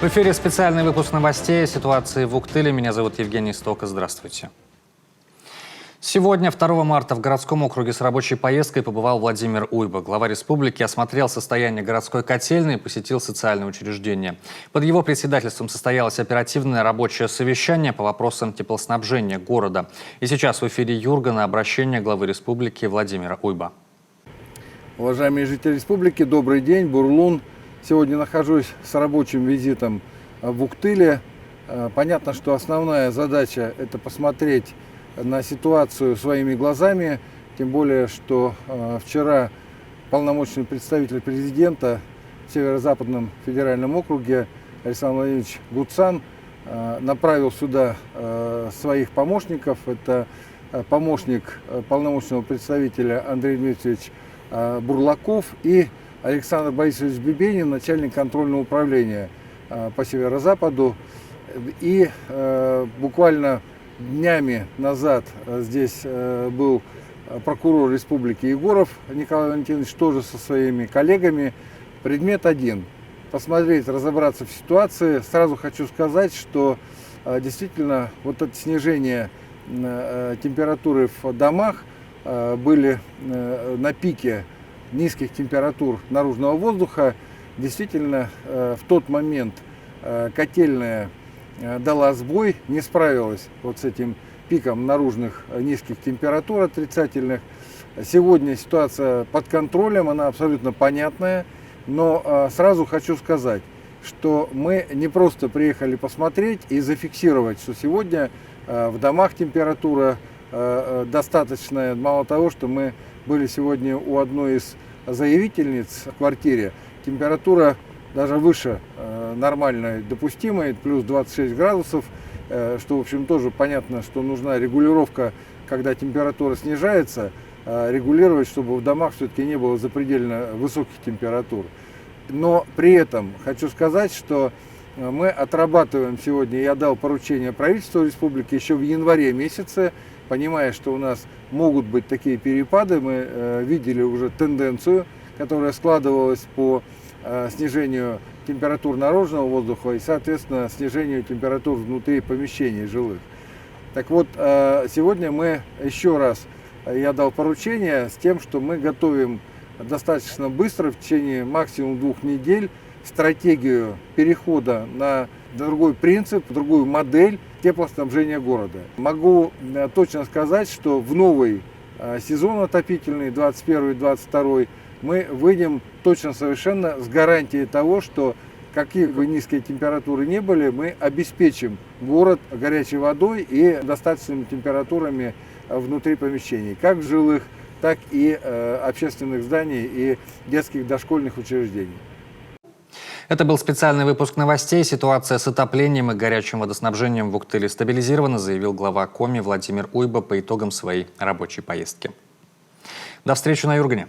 В эфире специальный выпуск новостей о ситуации в Уктыле. Меня зовут Евгений Стока. Здравствуйте. Сегодня, 2 марта, в городском округе с рабочей поездкой побывал Владимир Уйба. Глава республики осмотрел состояние городской котельной и посетил социальные учреждения. Под его председательством состоялось оперативное рабочее совещание по вопросам теплоснабжения города. И сейчас в эфире Юргана обращение главы республики Владимира Уйба. Уважаемые жители республики, добрый день, Бурлун. Сегодня нахожусь с рабочим визитом в Уктыле. Понятно, что основная задача – это посмотреть на ситуацию своими глазами. Тем более, что вчера полномочный представитель президента в Северо-Западном федеральном округе Александр Владимирович Гуцан направил сюда своих помощников. Это помощник полномочного представителя Андрей Дмитриевич Бурлаков и Александр Борисович Бибенин, начальник контрольного управления по Северо-Западу. И буквально днями назад здесь был прокурор республики Егоров Николай Валентинович, тоже со своими коллегами. Предмет один – посмотреть, разобраться в ситуации. Сразу хочу сказать, что действительно вот это снижение температуры в домах были на пике низких температур наружного воздуха. Действительно, в тот момент котельная дала сбой, не справилась вот с этим пиком наружных низких температур отрицательных. Сегодня ситуация под контролем, она абсолютно понятная, но сразу хочу сказать, что мы не просто приехали посмотреть и зафиксировать, что сегодня в домах температура достаточная. Мало того, что мы были сегодня у одной из заявительниц в квартире, температура даже выше нормальной, допустимой, плюс 26 градусов, что, в общем, тоже понятно, что нужна регулировка, когда температура снижается, регулировать, чтобы в домах все-таки не было запредельно высоких температур. Но при этом хочу сказать, что мы отрабатываем сегодня, я дал поручение правительству республики еще в январе месяце, понимая, что у нас могут быть такие перепады. Мы видели уже тенденцию, которая складывалась по снижению температур наружного воздуха и, соответственно, снижению температур внутри помещений жилых. Так вот, сегодня мы еще раз, я дал поручение с тем, что мы готовим достаточно быстро, в течение максимум 2 недель, стратегию перехода на другой принцип, другую модель теплоснабжения города. Могу точно сказать, что в новый сезон отопительный, 21-22, мы выйдем точно совершенно с гарантией того, что какие бы низкие температуры не были, мы обеспечим город горячей водой и достаточными температурами внутри помещений, как жилых, так и общественных зданий и детских дошкольных учреждений. Это был специальный выпуск новостей. Ситуация с отоплением и горячим водоснабжением в Уктыле стабилизирована, заявил глава Коми Владимир Уйба по итогам своей рабочей поездки. До встречи на Юргане.